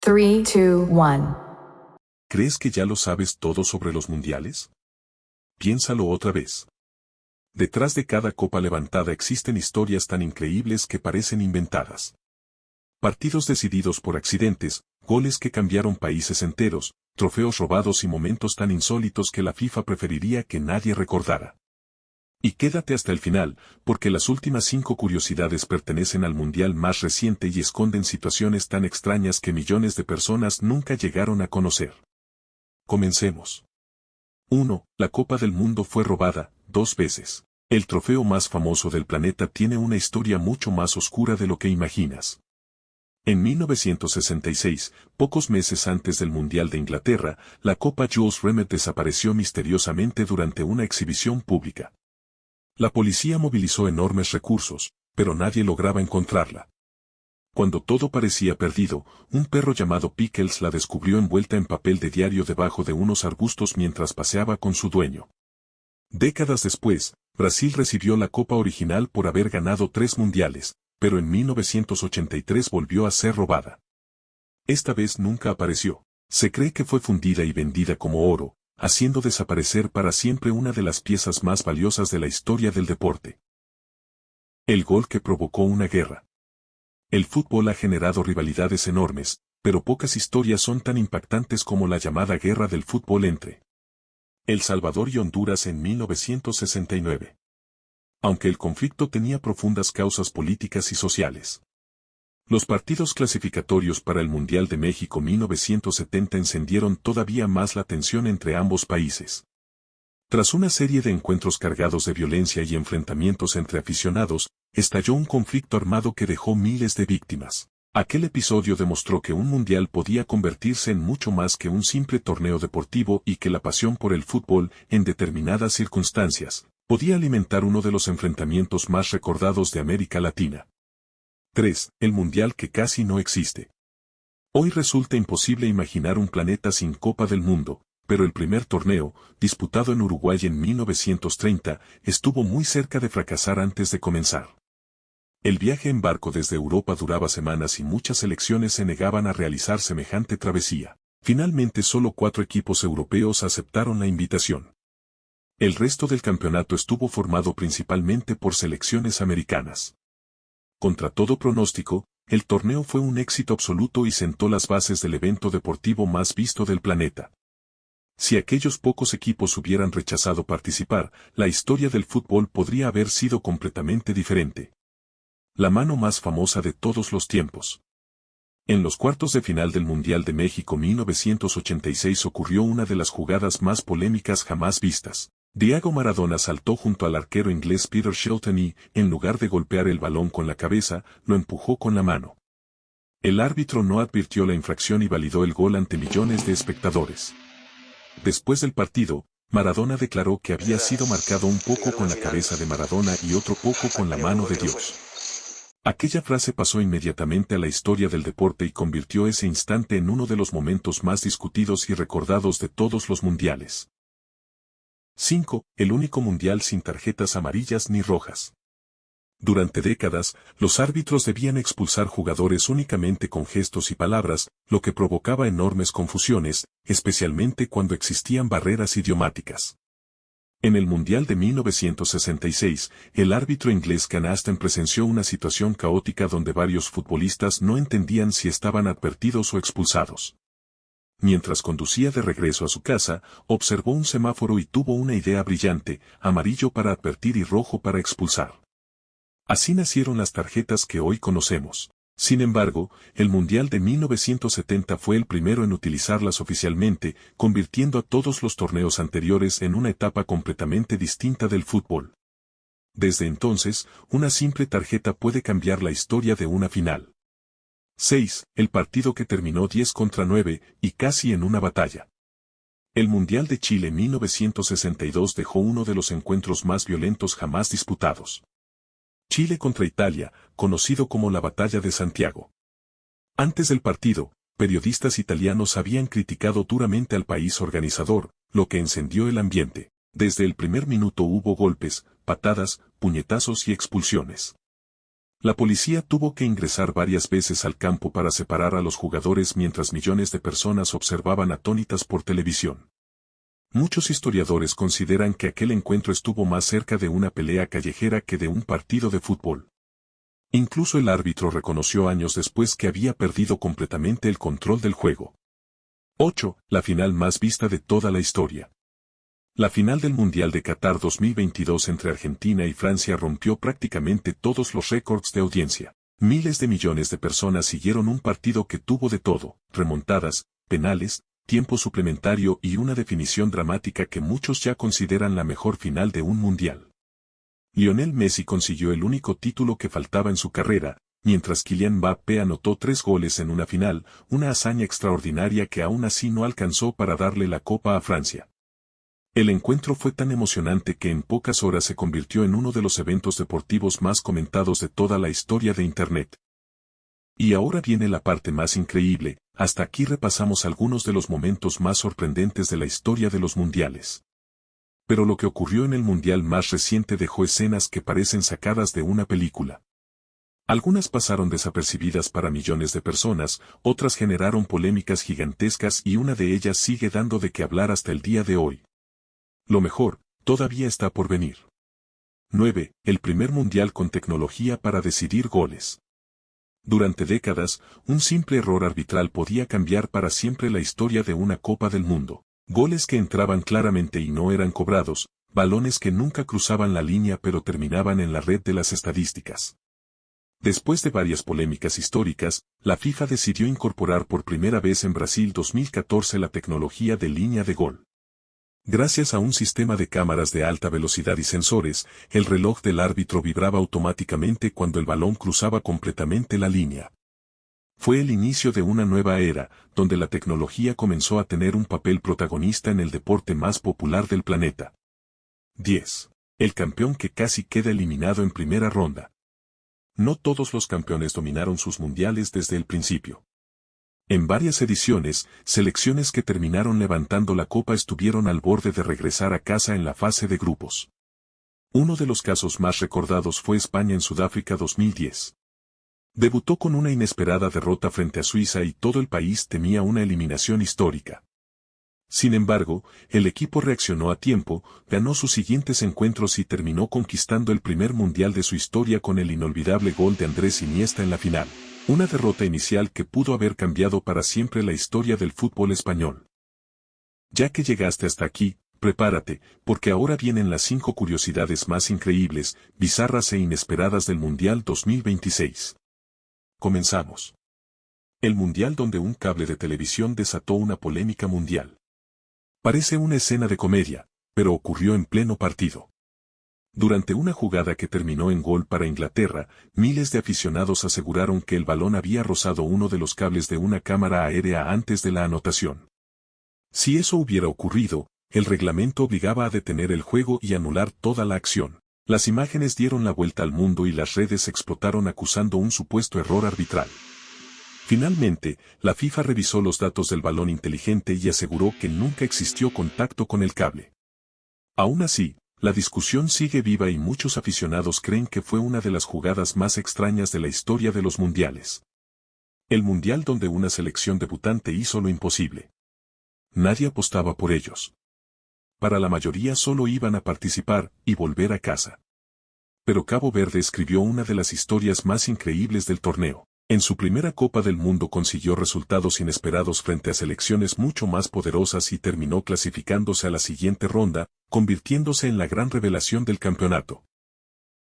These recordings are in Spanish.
3, 2, 1. ¿Crees que ya lo sabes todo sobre los mundiales? Piénsalo otra vez. Detrás de cada copa levantada existen historias tan increíbles que parecen inventadas. Partidos decididos por accidentes, goles que cambiaron países enteros, trofeos robados y momentos tan insólitos que la FIFA preferiría que nadie recordara. Y quédate hasta el final, porque las últimas 5 curiosidades pertenecen al mundial más reciente y esconden situaciones tan extrañas que millones de personas nunca llegaron a conocer. Comencemos. 1. La Copa del Mundo fue robada 2 veces. El trofeo más famoso del planeta tiene una historia mucho más oscura de lo que imaginas. En 1966, pocos meses antes del Mundial de Inglaterra, la Copa Jules Rimet desapareció misteriosamente durante una exhibición pública. La policía movilizó enormes recursos, pero nadie lograba encontrarla. Cuando todo parecía perdido, un perro llamado Pickles la descubrió envuelta en papel de diario debajo de unos arbustos mientras paseaba con su dueño. Décadas después, Brasil recibió la copa original por haber ganado 3 mundiales, pero en 1983 volvió a ser robada. Esta vez nunca apareció. Se cree que fue fundida y vendida como oro, haciendo desaparecer para siempre una de las piezas más valiosas de la historia del deporte. El gol que provocó una guerra. El fútbol ha generado rivalidades enormes, pero pocas historias son tan impactantes como la llamada Guerra del Fútbol entre El Salvador y Honduras en 1969. Aunque el conflicto tenía profundas causas políticas y sociales. Los partidos clasificatorios para el Mundial de México 1970 encendieron todavía más la tensión entre ambos países. Tras una serie de encuentros cargados de violencia y enfrentamientos entre aficionados, estalló un conflicto armado que dejó miles de víctimas. Aquel episodio demostró que un mundial podía convertirse en mucho más que un simple torneo deportivo y que la pasión por el fútbol, en determinadas circunstancias, podía alimentar uno de los enfrentamientos más recordados de América Latina. 3. El mundial que casi no existe. Hoy resulta imposible imaginar un planeta sin Copa del Mundo, pero el primer torneo, disputado en Uruguay en 1930, estuvo muy cerca de fracasar antes de comenzar. El viaje en barco desde Europa duraba semanas y muchas selecciones se negaban a realizar semejante travesía. Finalmente solo 4 equipos europeos aceptaron la invitación. El resto del campeonato estuvo formado principalmente por selecciones americanas. Contra todo pronóstico, el torneo fue un éxito absoluto y sentó las bases del evento deportivo más visto del planeta. Si aquellos pocos equipos hubieran rechazado participar, la historia del fútbol podría haber sido completamente diferente. La mano más famosa de todos los tiempos. En los cuartos de final del Mundial de México 1986 ocurrió una de las jugadas más polémicas jamás vistas. Diego Maradona saltó junto al arquero inglés Peter Shilton y, en lugar de golpear el balón con la cabeza, lo empujó con la mano. El árbitro no advirtió la infracción y validó el gol ante millones de espectadores. Después del partido, Maradona declaró que había sido marcado un poco con la cabeza de Maradona y otro poco con la mano de Dios. Aquella frase pasó inmediatamente a la historia del deporte y convirtió ese instante en uno de los momentos más discutidos y recordados de todos los mundiales. 5. El único mundial sin tarjetas amarillas ni rojas. Durante décadas, los árbitros debían expulsar jugadores únicamente con gestos y palabras, lo que provocaba enormes confusiones, especialmente cuando existían barreras idiomáticas. En el Mundial de 1966, el árbitro inglés Ken Aston presenció una situación caótica donde varios futbolistas no entendían si estaban advertidos o expulsados. Mientras conducía de regreso a su casa, observó un semáforo y tuvo una idea brillante: amarillo para advertir y rojo para expulsar. Así nacieron las tarjetas que hoy conocemos. Sin embargo, el Mundial de 1970 fue el primero en utilizarlas oficialmente, convirtiendo a todos los torneos anteriores en una etapa completamente distinta del fútbol. Desde entonces, una simple tarjeta puede cambiar la historia de una final. 6. El partido que terminó 10-9, y casi en una batalla. El Mundial de Chile 1962 dejó uno de los encuentros más violentos jamás disputados. Chile contra Italia, conocido como la Batalla de Santiago. Antes del partido, periodistas italianos habían criticado duramente al país organizador, lo que encendió el ambiente. Desde el primer minuto hubo golpes, patadas, puñetazos y expulsiones. La policía tuvo que ingresar varias veces al campo para separar a los jugadores mientras millones de personas observaban atónitas por televisión. Muchos historiadores consideran que aquel encuentro estuvo más cerca de una pelea callejera que de un partido de fútbol. Incluso el árbitro reconoció años después que había perdido completamente el control del juego. 8. La final más vista de toda la historia. La final del Mundial de Qatar 2022 entre Argentina y Francia rompió prácticamente todos los récords de audiencia. Miles de millones de personas siguieron un partido que tuvo de todo: remontadas, penales, tiempo suplementario y una definición dramática que muchos ya consideran la mejor final de un mundial. Lionel Messi consiguió el único título que faltaba en su carrera, mientras Kylian Mbappé anotó 3 goles en una final, una hazaña extraordinaria que aún así no alcanzó para darle la copa a Francia. El encuentro fue tan emocionante que en pocas horas se convirtió en uno de los eventos deportivos más comentados de toda la historia de Internet. Y ahora viene la parte más increíble: hasta aquí repasamos algunos de los momentos más sorprendentes de la historia de los mundiales. Pero lo que ocurrió en el mundial más reciente dejó escenas que parecen sacadas de una película. Algunas pasaron desapercibidas para millones de personas, otras generaron polémicas gigantescas y una de ellas sigue dando de qué hablar hasta el día de hoy. Lo mejor todavía está por venir. 9. El primer mundial con tecnología para decidir goles. Durante décadas, un simple error arbitral podía cambiar para siempre la historia de una Copa del Mundo. Goles que entraban claramente y no eran cobrados, balones que nunca cruzaban la línea pero terminaban en la red de las estadísticas. Después de varias polémicas históricas, la FIFA decidió incorporar por primera vez en Brasil 2014 la tecnología de línea de gol. Gracias a un sistema de cámaras de alta velocidad y sensores, el reloj del árbitro vibraba automáticamente cuando el balón cruzaba completamente la línea. Fue el inicio de una nueva era, donde la tecnología comenzó a tener un papel protagonista en el deporte más popular del planeta. 10. El campeón que casi queda eliminado en primera ronda. No todos los campeones dominaron sus mundiales desde el principio. En varias ediciones, selecciones que terminaron levantando la copa estuvieron al borde de regresar a casa en la fase de grupos. Uno de los casos más recordados fue España en Sudáfrica 2010. Debutó con una inesperada derrota frente a Suiza y todo el país temía una eliminación histórica. Sin embargo, el equipo reaccionó a tiempo, ganó sus siguientes encuentros y terminó conquistando el primer mundial de su historia con el inolvidable gol de Andrés Iniesta en la final. Una derrota inicial que pudo haber cambiado para siempre la historia del fútbol español. Ya que llegaste hasta aquí, prepárate, porque ahora vienen las 5 curiosidades más increíbles, bizarras e inesperadas del Mundial 2026. Comenzamos. El mundial donde un cable de televisión desató una polémica mundial. Parece una escena de comedia, pero ocurrió en pleno partido. Durante una jugada que terminó en gol para Inglaterra, miles de aficionados aseguraron que el balón había rozado uno de los cables de una cámara aérea antes de la anotación. Si eso hubiera ocurrido, el reglamento obligaba a detener el juego y anular toda la acción. Las imágenes dieron la vuelta al mundo y las redes explotaron acusando un supuesto error arbitral. Finalmente, la FIFA revisó los datos del balón inteligente y aseguró que nunca existió contacto con el cable. Aún así, la discusión sigue viva y muchos aficionados creen que fue una de las jugadas más extrañas de la historia de los mundiales. El mundial donde una selección debutante hizo lo imposible. Nadie apostaba por ellos. Para la mayoría solo iban a participar y volver a casa. Pero Cabo Verde escribió una de las historias más increíbles del torneo. En su primera Copa del Mundo consiguió resultados inesperados frente a selecciones mucho más poderosas y terminó clasificándose a la siguiente ronda, convirtiéndose en la gran revelación del campeonato.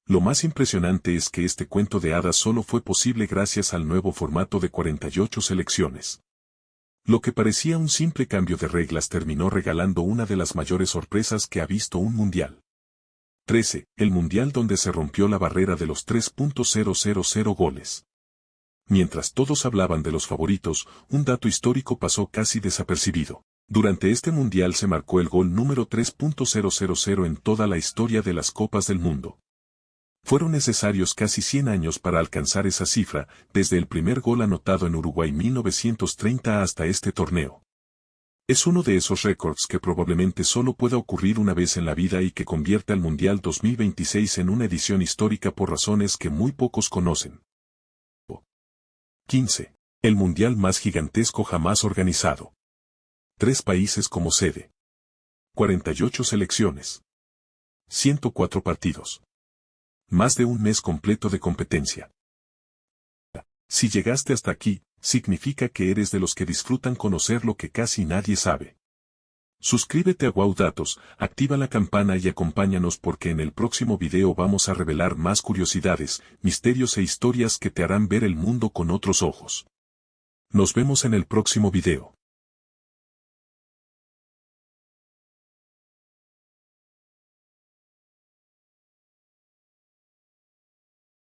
Lo más impresionante es que este cuento de hadas solo fue posible gracias al nuevo formato de 48 selecciones. Lo que parecía un simple cambio de reglas terminó regalando una de las mayores sorpresas que ha visto un mundial. 13. El mundial donde se rompió la barrera de los 3.000 goles. Mientras todos hablaban de los favoritos, un dato histórico pasó casi desapercibido. Durante este mundial se marcó el gol número 3.000 en toda la historia de las Copas del Mundo. Fueron necesarios casi 100 años para alcanzar esa cifra, desde el primer gol anotado en Uruguay 1930 hasta este torneo. Es uno de esos récords que probablemente solo pueda ocurrir una vez en la vida y que convierte al Mundial 2026 en una edición histórica por razones que muy pocos conocen. 15. El Mundial más gigantesco jamás organizado. 3 países como sede. 48 selecciones. 104 partidos. Más de un mes completo de competencia. Si llegaste hasta aquí, significa que eres de los que disfrutan conocer lo que casi nadie sabe. Suscríbete a Wow Datos, activa la campana y acompáñanos porque en el próximo video vamos a revelar más curiosidades, misterios e historias que te harán ver el mundo con otros ojos. Nos vemos en el próximo video.